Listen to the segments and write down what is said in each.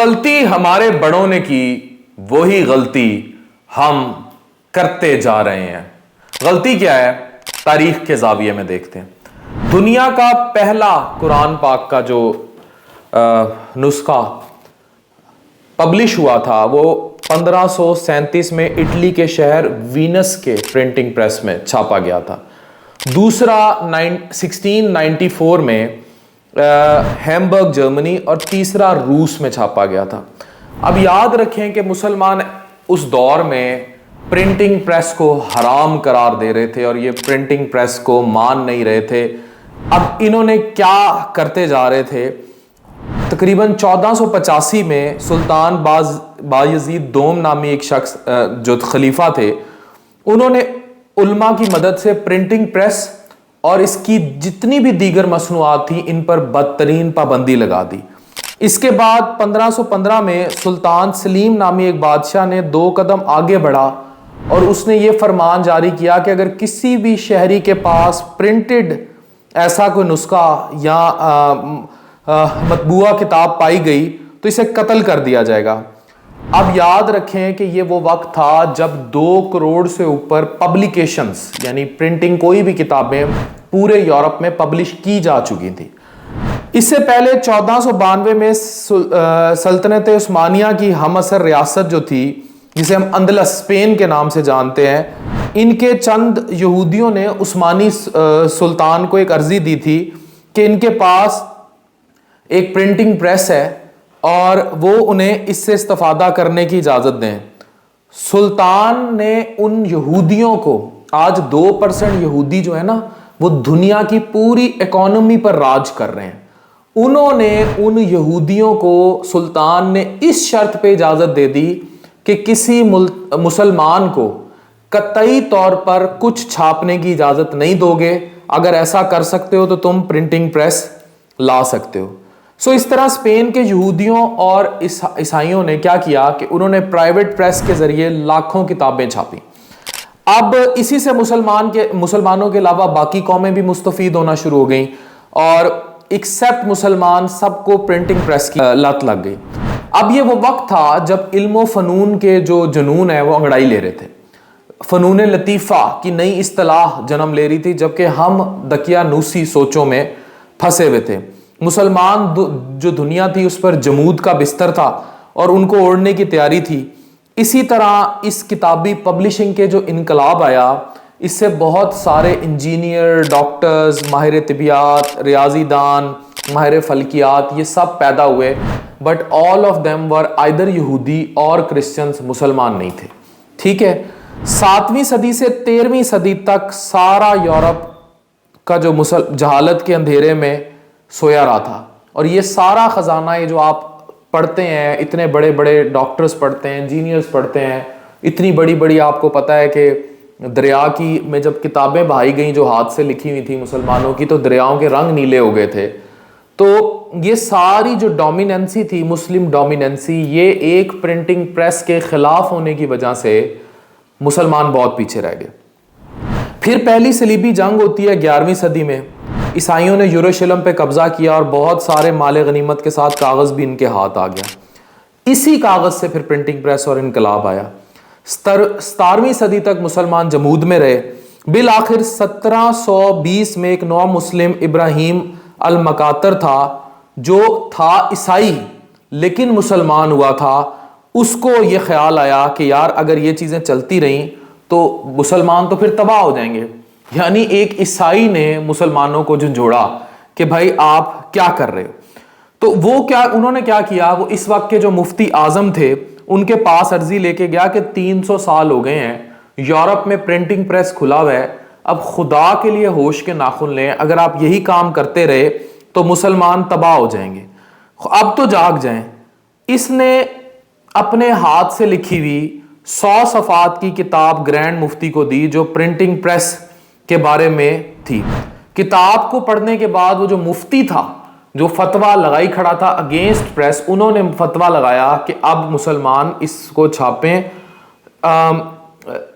غلطی ہمارے بڑوں نے کی، وہی غلطی ہم کرتے جا رہے ہیں۔ غلطی کیا ہے؟ تاریخ کے زاویے میں دیکھتے ہیں۔ دنیا کا پہلا قرآن پاک کا جو نسخہ پبلش ہوا تھا وہ 1537 میں اٹلی کے شہر وینس کے پرنٹنگ پریس میں چھاپا گیا تھا۔ دوسرا 1694 میں ہیمبرگ جرمنی اور تیسرا روس میں چھاپا گیا تھا۔ اب یاد رکھیں کہ مسلمان اس دور میں پرنٹنگ پریس کو حرام قرار دے رہے تھے اور یہ پرنٹنگ پریس کو مان نہیں رہے تھے۔ اب انہوں نے کیا کرتے جا رہے تھے؟ تقریباً 1485 میں سلطان بایزید دوم نامی ایک شخص جو خلیفہ تھے، انہوں نے علماء کی مدد سے پرنٹنگ پریس اور اس کی جتنی بھی دیگر مصنوعات تھیں ان پر بدترین پابندی لگا دی۔ اس کے بعد 1515 میں سلطان سلیم نامی ایک بادشاہ نے 2 قدم آگے بڑھا اور اس نے یہ فرمان جاری کیا کہ اگر کسی بھی شہری کے پاس پرنٹڈ ایسا کوئی نسخہ یا مطبوعہ کتاب پائی گئی تو اسے قتل کر دیا جائے گا۔ اب یاد رکھیں کہ یہ وہ وقت تھا جب 2 کروڑ سے اوپر پبلیکیشنز یعنی پرنٹنگ کوئی بھی کتابیں پورے یورپ میں پبلش کی جا چکی تھی۔ اس سے پہلے 1492 میں سلطنت عثمانیہ کی ہم اثر ریاست جو تھی، جسے ہم اندلس اسپین کے نام سے جانتے ہیں، ان کے چند یہودیوں نے عثمانی سلطان کو ایک عرضی دی تھی کہ ان کے پاس ایک پرنٹنگ پریس ہے اور وہ انہیں اس سے استفادہ کرنے کی اجازت دیں۔ سلطان نے ان یہودیوں کو، آج 2% یہودی جو ہے نا وہ دنیا کی پوری اکانومی پر راج کر رہے ہیں، انہوں نے ان یہودیوں کو سلطان نے اس شرط پہ اجازت دے دی کہ کسی مسلمان کو قطعی طور پر کچھ چھاپنے کی اجازت نہیں دو گے، اگر ایسا کر سکتے ہو تو تم پرنٹنگ پریس لا سکتے ہو۔ اس طرح اسپین کے یہودیوں اور عیسائیوں نے کیا کیا کہ انہوں نے پرائیویٹ پریس کے ذریعے لاکھوں کتابیں چھاپی۔ اب اسی سے مسلمانوں کے علاوہ باقی قومیں بھی مستفید ہونا شروع ہو گئیں اور ایکسپٹ مسلمان سب کو پرنٹنگ پریس کی لت لگ گئی۔ اب یہ وہ وقت تھا جب علم و فنون کے جو جنون ہے وہ انگڑائی لے رہے تھے، فنون لطیفہ کی نئی اصطلاح جنم لے رہی تھی، جبکہ ہم دقیانوسی سوچوں میں پھنسے ہوئے تھے۔ مسلمان جو دنیا تھی اس پر جمود کا بستر تھا اور ان کو اوڑھنے کی تیاری تھی۔ اسی طرح اس کتابی پبلشنگ کے جو انقلاب آیا، اس سے بہت سارے انجینئر، ڈاکٹرز، ماہر طبیعیات، ریاضی دان، ماہر فلکیات یہ سب پیدا ہوئے، but all of them were either یہودی اور کرسچنز، مسلمان نہیں تھے۔ ٹھیک ہے، 7ویں صدی سے 13ویں صدی تک سارا یورپ کا جو جہالت کے اندھیرے میں سویا رہا تھا، اور یہ سارا خزانہ یہ جو آپ پڑھتے ہیں، اتنے بڑے بڑے ڈاکٹرز پڑھتے ہیں، انجینئرز پڑھتے ہیں، اتنی بڑی بڑی آپ کو پتہ ہے کہ دریا کی میں جب کتابیں بہائی گئیں جو ہاتھ سے لکھی ہوئی تھی مسلمانوں کی، تو دریاؤں کے رنگ نیلے ہو گئے تھے۔ تو یہ ساری جو ڈومیننسی تھی، مسلم ڈومیننسی، یہ ایک پرنٹنگ پریس کے خلاف ہونے کی وجہ سے مسلمان بہت پیچھے رہ گئے۔ پھر پہلی صلیبی جنگ ہوتی ہے 11ویں صدی میں، عیسائیوں نے یروشلم پہ قبضہ کیا اور بہت سارے مال غنیمت کے ساتھ کاغذ بھی ان کے ہاتھ آ گیا۔ اسی کاغذ سے پھر پرنٹنگ پریس اور انقلاب آیا۔ 17ویں صدی تک مسلمان جمود میں رہے۔ بالآخر 1720 میں ایک نو مسلم ابراہیم المکاتر تھا، جو تھا عیسائی لیکن مسلمان ہوا تھا۔ اس کو یہ خیال آیا کہ یار اگر یہ چیزیں چلتی رہیں تو مسلمان تو پھر تباہ ہو جائیں گے۔ یعنی ایک عیسائی نے مسلمانوں کو جھنجھوڑا کہ بھائی آپ کیا کر رہے ہو۔ تو انہوں نے کیا کیا، وہ اس وقت کے جو مفتی اعظم تھے ان کے پاس عرضی لے کے گیا کہ 300 سال ہو گئے ہیں یورپ میں پرنٹنگ پریس کھلا ہوا ہے، اب خدا کے لیے ہوش کے ناخن لیں، اگر آپ یہی کام کرتے رہے تو مسلمان تباہ ہو جائیں گے، اب تو جاگ جائیں۔ اس نے اپنے ہاتھ سے لکھی ہوئی 100 صفحات کی کتاب گرینڈ مفتی کو دی جو پرنٹنگ پریس کے بارے میں تھی۔ کتاب کو پڑھنے کے بعد وہ جو مفتی تھا جو فتویٰ لگائی کھڑا تھا اگینسٹ پریس، انہوں نے فتویٰ لگایا کہ اب مسلمان اس کو چھاپیں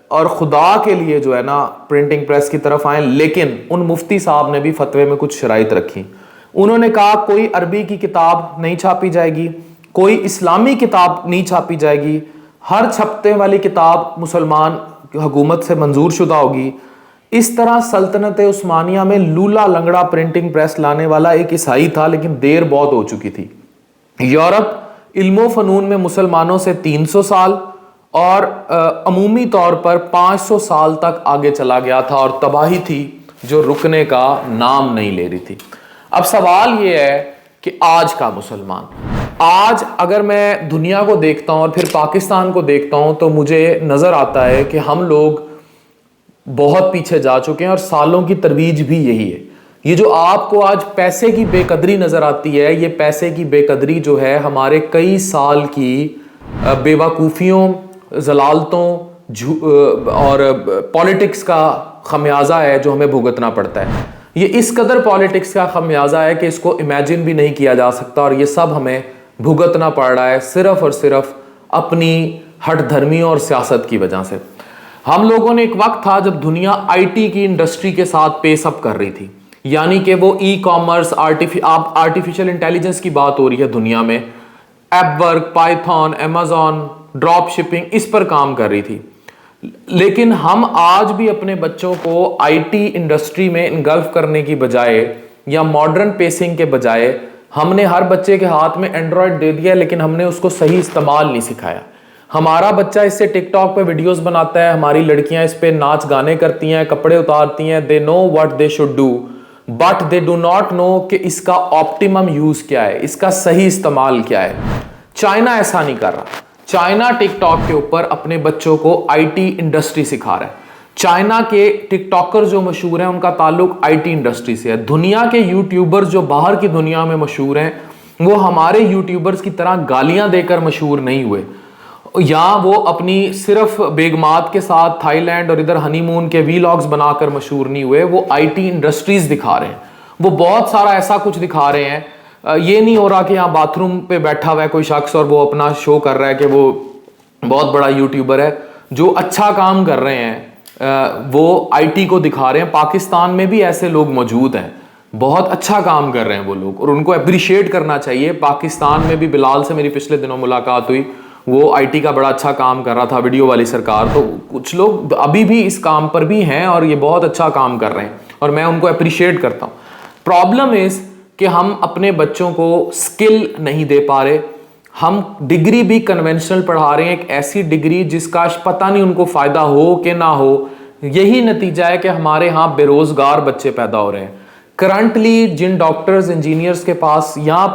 اور خدا کے لیے جو ہے نا پرنٹنگ پریس کی طرف آئیں۔ لیکن ان مفتی صاحب نے بھی فتوے میں کچھ شرائط رکھی۔ انہوں نے کہا کوئی عربی کی کتاب نہیں چھاپی جائے گی، کوئی اسلامی کتاب نہیں چھاپی جائے گی، ہر چھپتے والی کتاب مسلمان حکومت سے منظور شدہ ہوگی۔ اس طرح سلطنت عثمانیہ میں لولا لنگڑا پرنٹنگ پریس لانے والا ایک عیسائی تھا، لیکن دیر بہت ہو چکی تھی۔ یورپ علم و فنون میں مسلمانوں سے 300 سال اور عمومی طور پر 500 سال تک آگے چلا گیا تھا، اور تباہی تھی جو رکنے کا نام نہیں لے رہی تھی۔ اب سوال یہ ہے کہ آج کا مسلمان، آج اگر میں دنیا کو دیکھتا ہوں اور پھر پاکستان کو دیکھتا ہوں تو مجھے نظر آتا ہے کہ ہم لوگ بہت پیچھے جا چکے ہیں، اور سالوں کی ترویج بھی یہی ہے۔ یہ جو آپ کو آج پیسے کی بے قدری نظر آتی ہے، یہ پیسے کی بے قدری جو ہے ہمارے کئی سال کی بے وقوفیوں، ضلالتوں اور پالیٹکس کا خمیازہ ہے جو ہمیں بھگتنا پڑتا ہے۔ یہ اس قدر پالیٹکس کا خمیازہ ہے کہ اس کو امیجن بھی نہیں کیا جا سکتا، اور یہ سب ہمیں بھگتنا پڑ رہا ہے صرف اور صرف اپنی ہٹ دھرمیوں اور سیاست کی وجہ سے۔ ہم لوگوں نے ایک وقت تھا جب دنیا آئی ٹی کی انڈسٹری کے ساتھ پیس اپ کر رہی تھی، یعنی کہ وہ ای کامرس، آرٹیفیشل انٹیلیجنس کی بات ہو رہی ہے دنیا میں، Upwork, Python, Amazon, drop shipping, اس پر کام کر رہی تھی۔ لیکن ہم آج بھی اپنے بچوں کو آئی ٹی انڈسٹری میں انگلف کرنے کی بجائے یا ماڈرن پیسنگ کے بجائے ہم نے ہر بچے کے ہاتھ میں اینڈرائڈ دے دیا، لیکن ہم نے اس کو صحیح استعمال نہیں سکھایا۔ ہمارا بچہ اس سے ٹک ٹاک پہ ویڈیوز بناتا ہے، ہماری لڑکیاں اس پہ ناچ گانے کرتی ہیں، کپڑے اتارتی ہیں، they know what they should do but they do not know کہ اس کا آپٹیمم یوز کیا ہے، اس کا صحیح استعمال کیا ہے۔ چائنا ایسا نہیں کر رہا۔ چائنا ٹک ٹاک کے اوپر اپنے بچوں کو آئی ٹی انڈسٹری سکھا رہا ہے۔ چائنا کے ٹک ٹاکر جو مشہور ہیں ان کا تعلق آئی ٹی انڈسٹری سے ہے۔ دنیا کے یوٹیوبر جو باہر کی دنیا میں مشہور ہیں وہ ہمارے یوٹیوبرز کی طرح گالیاں دے کر مشہور نہیں ہوئے، یا وہ اپنی صرف بیگمات کے ساتھ تھائی لینڈ اور ادھر ہنی مون کے ویلاگز بنا کر مشہور نہیں ہوئے، وہ آئی ٹی انڈسٹریز دکھا رہے ہیں۔ وہ بہت سارا ایسا کچھ دکھا رہے ہیں، یہ نہیں ہو رہا کہ یہاں باتھ روم پہ بیٹھا ہوا ہے کوئی شخص اور وہ اپنا شو کر رہا ہے کہ وہ بہت بڑا یوٹیوبر ہے۔ جو اچھا کام کر رہے ہیں وہ آئی ٹی کو دکھا رہے ہیں۔ پاکستان میں بھی ایسے لوگ موجود ہیں، بہت اچھا کام کر رہے ہیں وہ لوگ، اور ان کو اپریشیٹ کرنا چاہیے۔ پاکستان میں بھی بلال سے میری پچھلے دنوں ملاقات ہوئی، وہ آئی ٹی کا بڑا اچھا کام کر رہا تھا، ویڈیو والی سرکار۔ تو کچھ لوگ ابھی بھی اس کام پر بھی ہیں اور یہ بہت اچھا کام کر رہے ہیں، اور میں ان کو اپریشیٹ کرتا ہوں۔ پرابلم از کہ ہم اپنے بچوں کو سکل نہیں دے پا رہے۔ ہم ڈگری بھی کنونشنل پڑھا رہے ہیں، ایک ایسی ڈگری جس کا پتہ نہیں ان کو فائدہ ہو کہ نہ ہو۔ یہی نتیجہ ہے کہ ہمارے ہاں بے روزگار بچے پیدا ہو رہے ہیں۔ کرنٹلی جن ڈاکٹرز، انجینئرز کے پاس یا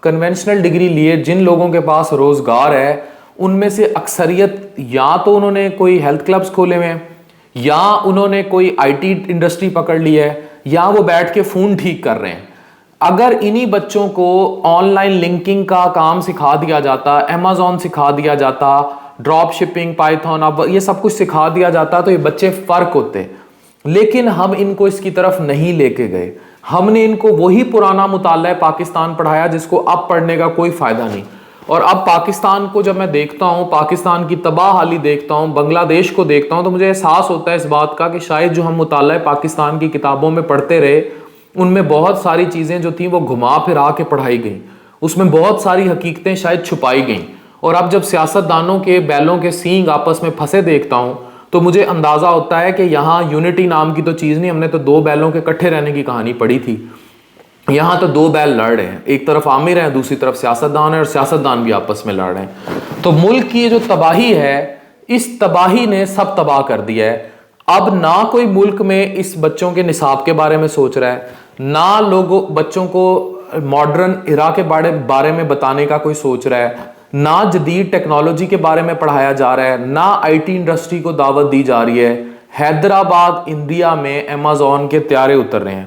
کنونشنل ڈگری لیے جن لوگوں کے پاس روزگار ہے، ان میں سے اکثریت یا تو انہوں نے کوئی ہیلتھ کلبز کھولے ہوئے ہیں، یا انہوں نے کوئی آئی ٹی انڈسٹری پکڑ لی ہے، یا وہ بیٹھ کے فون ٹھیک کر رہے ہیں۔ اگر انہی بچوں کو آن لائن لنکنگ کا کام سکھا دیا جاتا، امیزون سکھا دیا جاتا، ڈراپ شپنگ، پائتھون، اب یہ سب کچھ سکھا دیا جاتا تو یہ بچے فرق ہوتے۔ لیکن ہم ان کو اس کی طرف نہیں لے کے گئے۔ ہم نے ان کو وہی پرانا مطالعہ پاکستان پڑھایا جس کو اب پڑھنے کا کوئی فائدہ نہیں۔ اور اب پاکستان کو جب میں دیکھتا ہوں، پاکستان کی تباہ حالی دیکھتا ہوں، بنگلہ دیش کو دیکھتا ہوں، تو مجھے احساس ہوتا ہے اس بات کا کہ شاید جو ہم مطالعہ پاکستان کی کتابوں میں پڑھتے رہے ان میں بہت ساری چیزیں جو تھیں وہ گھما پھرا کے پڑھائی گئیں، اس میں بہت ساری حقیقتیں شاید چھپائی گئیں۔ اور اب جب سیاست دانوں کے بیلوں کے سینگ آپس میں پھنسے دیکھتا ہوں تو مجھے اندازہ ہوتا ہے کہ یہاں یونٹی نام کی تو چیز نہیں، ہم نے تو دو بیلوں کے اکٹھے رہنے کی کہانی پڑھی تھی۔ یہاں تو دو بیل لڑ رہے ہیں، ایک طرف عامر ہیں، دوسری طرف سیاستدان ہیں، اور سیاستدان بھی آپس میں لڑ رہے ہیں۔ تو ملک کی جو تباہی ہے، اس تباہی نے سب تباہ کر دیا ہے۔ اب نہ کوئی ملک میں اس بچوں کے نصاب کے بارے میں سوچ رہا ہے، نہ لوگوں بچوں کو ماڈرن ایرا کے بارے میں بتانے کا کوئی سوچ رہا ہے، نہ جدید ٹیکنالوجی کے بارے میں پڑھایا جا رہا ہے، نہ آئی ٹی انڈسٹری کو دعوت دی جا رہی ہے۔ حیدرآباد انڈیا میں امیزون کے طیارے اتر رہے ہیں،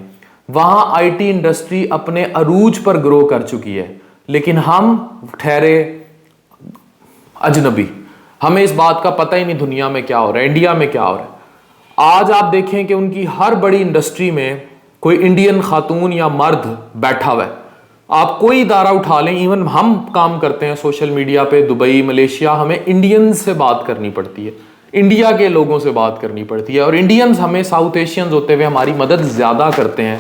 وہاں آئی ٹی انڈسٹری اپنے عروج پر گرو کر چکی ہے، لیکن ہم ٹھہرے اجنبی۔ ہمیں اس بات کا پتہ ہی نہیں دنیا میں کیا ہو رہا ہے، انڈیا میں کیا ہو رہا ہے۔ آج آپ دیکھیں کہ ان کی ہر بڑی انڈسٹری میں کوئی انڈین خاتون یا مرد بیٹھا ہوا ہے۔ آپ کوئی ادارہ اٹھا لیں، ایون ہم کام کرتے ہیں سوشل میڈیا پہ، دبئی، ملیشیا، ہمیں انڈینز سے بات کرنی پڑتی ہے، انڈیا کے لوگوں سے بات کرنی پڑتی ہے، اور انڈینز ہمیں ساؤتھ ایشینز ہوتے ہوئے ہماری مدد زیادہ کرتے ہیں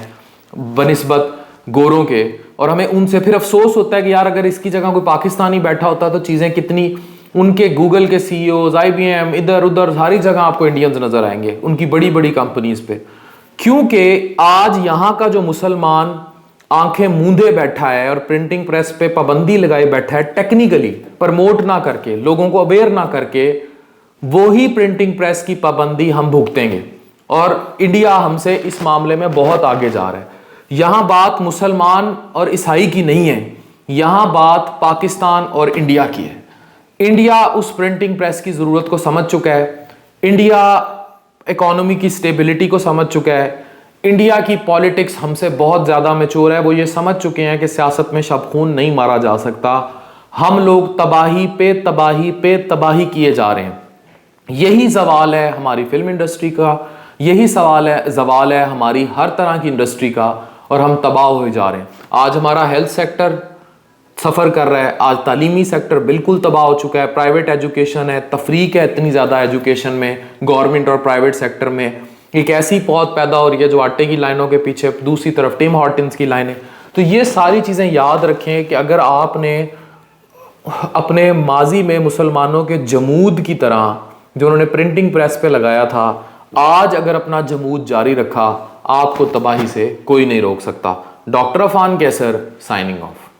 بنسبت گوروں کے۔ اور ہمیں ان سے پھر افسوس ہوتا ہے کہ یار اگر اس کی جگہ کوئی پاکستانی بیٹھا ہوتا تو چیزیں کتنی، ان کے گوگل کے سی ای اوز، آئی بی ایم، ادھر ادھر ساری جگہ آپ کو انڈینز نظر آئیں گے، ان کی بڑی بڑی کمپنیز پہ. کیونکہ آج یہاں کا جو مسلمان آنکھیں موندے بیٹھا ہے اور پرنٹنگ پریس پہ پابندی لگائے بیٹھا ہے، ٹیکنیکلی پرموٹ نہ کر کے، لوگوں کو اویئر نہ کر کے، وہی پرنٹنگ پریس کی پابندی ہم بھگتیں گے. اور انڈیا ہم سے اس معاملے میں بہت آگے جا رہا ہے. یہاں بات مسلمان اور عیسائی کی نہیں ہے، یہاں بات پاکستان اور انڈیا کی ہے. انڈیا اس پرنٹنگ پریس کی ضرورت کو سمجھ چکا ہے، انڈیا اکانومی کی سٹیبلٹی کو سمجھ چکا ہے، انڈیا کی پالیٹکس ہم سے بہت زیادہ میچور ہے. وہ یہ سمجھ چکے ہیں کہ سیاست میں شب خون نہیں مارا جا سکتا، ہم لوگ تباہی پہ تباہی پہ تباہی کیے جا رہے ہیں. یہی زوال ہے ہماری فلم انڈسٹری کا، یہی زوال ہے ہماری ہر طرح کی انڈسٹری کا، اور ہم تباہ ہوئے جا رہے ہیں. آج ہمارا ہیلتھ سیکٹر سفر کر رہا ہے، آج تعلیمی سیکٹر بالکل تباہ ہو چکا ہے، پرائیویٹ ایجوکیشن ہے، تفریق ہے اتنی زیادہ ایجوکیشن میں، گورنمنٹ اور پرائیویٹ سیکٹر میں. ایک ایسی پود پیدا ہو رہی ہے جو آٹے کی لائنوں کے پیچھے، دوسری طرف ٹم ہارٹنز کی لائنیں. تو یہ ساری چیزیں یاد رکھیں کہ اگر آپ نے اپنے ماضی میں مسلمانوں کے جمود کی طرح جو انہوں نے پرنٹنگ پریس پہ لگایا تھا، آج اگر اپنا جمود جاری رکھا، آپ کو تباہی سے کوئی نہیں روک سکتا. ڈاکٹر عفان کیسر سائننگ آف.